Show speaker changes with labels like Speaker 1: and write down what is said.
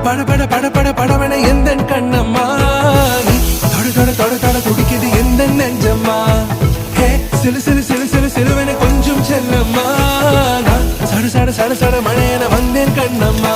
Speaker 1: பட பட பட பட படவன எந்த கண்ணம்மா தொட தொட தொட தொட துடிக்குது எந்த நெஞ்சம்மா ஹே சிலு சிலு சிலு சிலு சிலுவன கொஞ்சம் செல்லம்மா சட சட சட சட மழையன வந்தேன் கண்ணம்மா